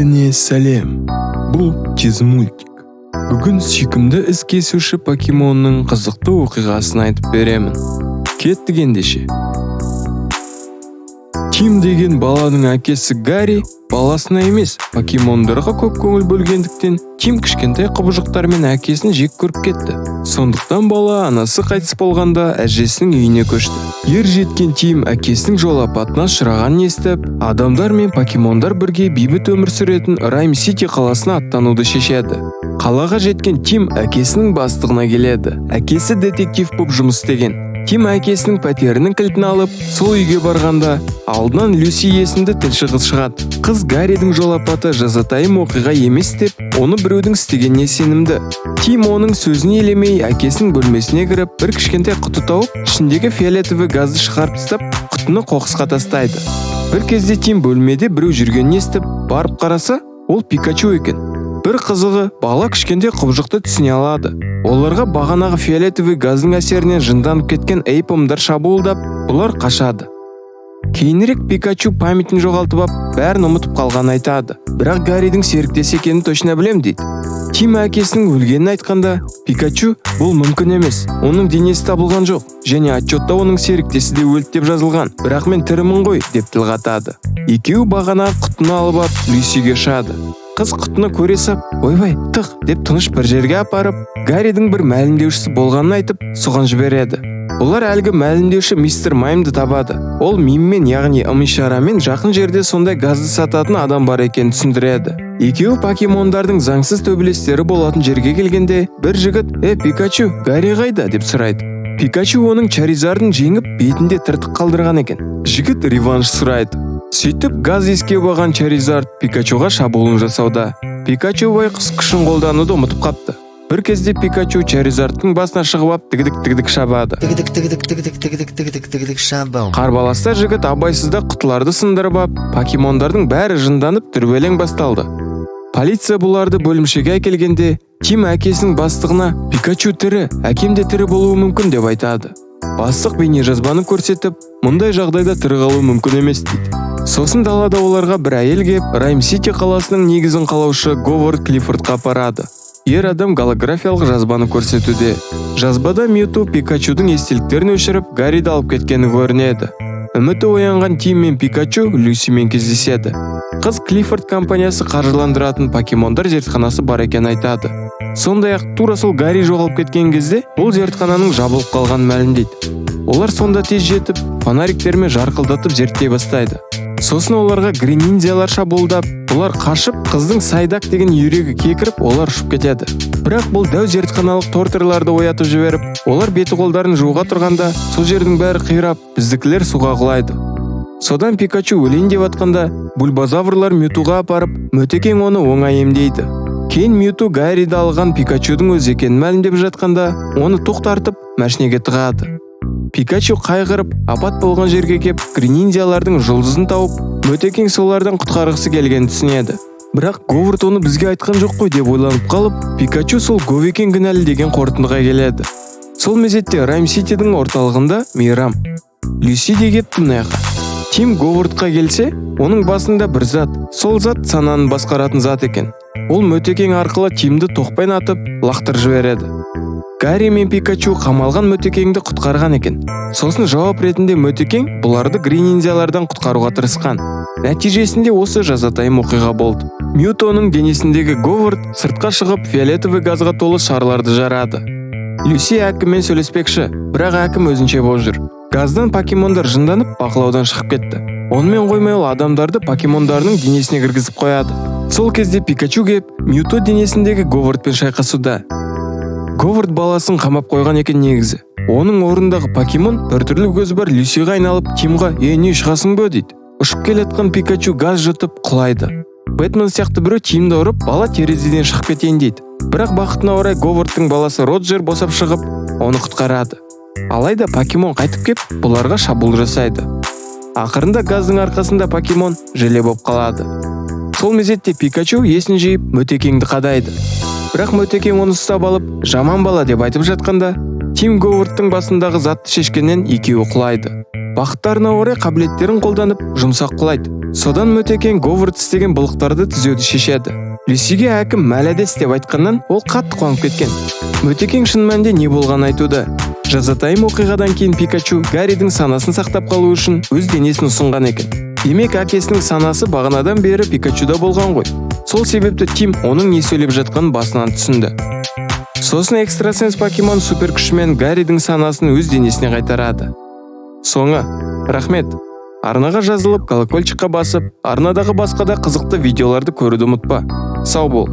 бәріне сәлем. Бұл тез мультик. Бүгін сүйкімді із кесуші покемонның қызықты оқиғасын айтып беремін. Кеттік ендеше. Тим деген баланың әкесі Гарри баласына емес, покемондарға көп көңіл бөлгендіктен Тим кішкентай құбыжықтармен әкесін жек көріп кетті. Сондықтан бала анасы қайтыс болғанда әжесінің үйіне көшті. Ер жеткен Тим әкесінің жол апатына ұшырағанын естіп, адамдар мен покемондар бірге бейбіт өмір сүретін Райм-Сити қаласына аттануды шешеді. Қалаға жеткен Тим әкесінің бастығына келеді. Әкесі детектив болып жұмыс істеген. Тим әкесінің пәтерінің кілтін алып, сол үйге барғанда, алдынан Люси есімді тілші қыз шығады. Қыз Гарридің жол апаты жазатайым оқиға емес деп, оны біреудің істегеніне сенімді. Тим оның сөзін елемей, әкесінің бөлмесіне кіріп, бір кішкентай құты тауып, ішіндегі фиолетовый газды шығарып тастап, құтыны қоқысқа тастайды. Бір кезде Тим бөлмеде біреу жүргенін естіп, барып қараса, ол Пикачу екен. Бір қызығы, бала кішкентай құбыжықты түсіне алады. Оларға бағанағы фиолетовый газдың әсерінен жынданып кеткен эйпомдар шабуылдап, бұлар қашады. Кейінірек Пикачу памятін жоғалтып ап, бәрін ұмытып қалғанын айтады. Бірақ Гарридің серіктесі екенін точно білем дейді. Тим әкесінің өлгенін айтқанда, Пикачу бұл мүмкін емес. Оның денесі табылған жоқ, және отчетта оның серіктесі де өлді деп жазылған. Бірақ мен тірімін ғой деп тіл қатады. Екеуі бағанағы құтыны алып ап, Люсиге ұшады. Қыз құтыны көре сап, ойбай, тық деп тыныш бір жерге апарып, Гарридің бір мәлімдеушісі болғанын айтып, соған жібереді. Олар әлгі мәлімдеуші мистер Маймды табады. Ол миммен, яғни ым-ишарамен жақын жерде сондай газды сататын адам бар екенін түсіндіреді. Екеуі покемондардың заңсыз төбелестері болатын жерге келгенде, бір жігіт, Пикачу, Гарри қайда деп сұрайды. Пикачу оның Чаризардын жеңіп, бетінде тыртық қалдырған екен. Жігіт реванш сұрайды. Сөйтіп, газ еске болған Чаризард Пикачуға шабуылын жасауда. Пикачу байқұс күшін қолдануды ұмытып қапты. Бір кезде Пикачу Чаризардтың басына шығып ап, тігідік шабады. Қарбаласта жігіт абайсызда құтыларды сындырып ап, покемондардың бәрі жынданып дүрбелең басталды. Полиция бұларды бөлімшеге әкелгенде, Тим әкесінің бастығына Пикачу тірі, әкем де тірі болуы мүмкін деп айтады. Бастық бейнежазбаны көрсетіп, мұндай жағдайда тірі қалу мүмкін емес дейді. Сосын далада оларға бір әйел кеп, Райм-Сити қаласының негізін қалаушы Говард Клиффордқа апарады. Ер адам голографиялық жазбаны көрсетуде. Жазбада Мьюту Пикачудың естеліктерін өшіріп, Гарриді алып кеткені көрінеді. Үміті оянған Тим мен Пикачу Люсимен кездеседі. Қыз Клиффорд компаниясы қаржыландыратын покемондар зертханасы бар екен айтады. Сондай-ақ тура сол Гарри жоғалып кеткен кезде, ол зертхананың жабылып қалғанын мәлімдейді. Олар сонда тез жетіп, фонариктермен жарқылдатып зерттей бастайды. Сосын оларға грининзиялар шабуылдап, олар қашып, қыздың Сайдак деген үйрегі кекіріп, олар ұшып кетеді. Бірақ бұл дәу зертханалық тортерларды оятып жіберіп, олар беті қолдарын жууға тұрғанда, сол жердің бәрі қирап, біздікілер суға құлайды. Содан Пикачу өлейін деп атқанда, бульбазаврлар Мьютуға апарып, Мөтекең оны оңай емдейді. Кейін Мьюту Гарриді алған Пикачудың өз екенін мәлімдеп жатқанда, оны тоқтартып, мәшинеге тығады. Пикачу қайғырып, апат болған жерге кеп, грининзиялардың жұлдызын тауып, Мөтекең солардан құтқарғысы келгенін түсінеді. Бірақ Говард оны бізге айтқан жоқ қой деп ойланып қалып, Пикачу сол Говекең кінәлі деген қорытындыға келеді. Сол мезетте Райм-Ситидің орталығында мейрам. Люси де кепті мұнаяққа. Тим Говардқа келсе, оның басында бір зат, сол зат сананы басқаратын зат екен. Ол Мөтекең арқылы Тимді тоқпайын атып, лақтырып жібереді. Гарри мен Пикачу қамалған Мөтекеңді құтқарған екен. Сосын жауап ретінде Мөтекең бұларды грининзиялардан құтқаруға тырысқан. Нәтижесінде осы жазатайым оқиға болды. Мьютоның денесіндегі Говард сыртқа шығып фиолетовый газға толы шарларды жарады. Люси әкіммен сөйлеспекші, бірақ әкім өзінше болып жүр. Газдан покемондар жынданып, бақылаудан шығып кетті. Онымен қоймай ол адамдарды покемондарының денесіне кіргізіп қояды. Сол кезде Пикачу кеп, Мьюто денесіндегі Говардпен шайқасуда. Говард баласын қамап қойған екен негізі. Оның орындағы покемон біртүрлі көзі бар Люсиға айналып, Тимға не шығасың бө дейді. Ұшып келетқан Пикачу газ жұтып құлайды. Бэтмен сияқты біреу Тимді ұрып, бала терезеден шығып кетейін дейді. Бірақ бақытына орай Говардтың баласы Роджер босап шығып, оны құтқарады. Алайда покемон қайтып кеп, бұларға шабуыл жасайды. Ақырында газдың арқасында покемон желе болып қалады. Сол мезетте Пикачу есін жиып, Мөтекеңді қадайды. Бірақ Мөтекең оны ұстап алып, жаман бала деп айтып жатқанда, Тим Говардтың басындағы затты шешкеннен екеуі құлайды. Бақыттарына орай қабілеттерін қолданып, жұмсақ құлайды. Содан Мөтекең Говард істеген былықтарды түзеуді шешеді. Люсиге әкім мәләдес деп айтқаннан ол қатты қуанып кеткен. Мөтекең шын мәнінде не болғанын айтуда. Жазатайым оқиғадан кейін Пикачу Гарридің санасын сақтап қалу үшін өз денесін ұсынған екен. Демек әкесінің санасы бағанадан бері Пикачуда болған ғой. Сол себепті Тим оның не сөйлеп жатқанын басынан түсінді. Сосын экстрасенс покемон супер күшімен Гарридің санасын өз денесіне қайтарады. Соңы. Рахмет. Арнаға жазылып, колокольчикқа басып, арнадағы басқа да қызықты видеоларды көруді ұмытпа. Сау бол.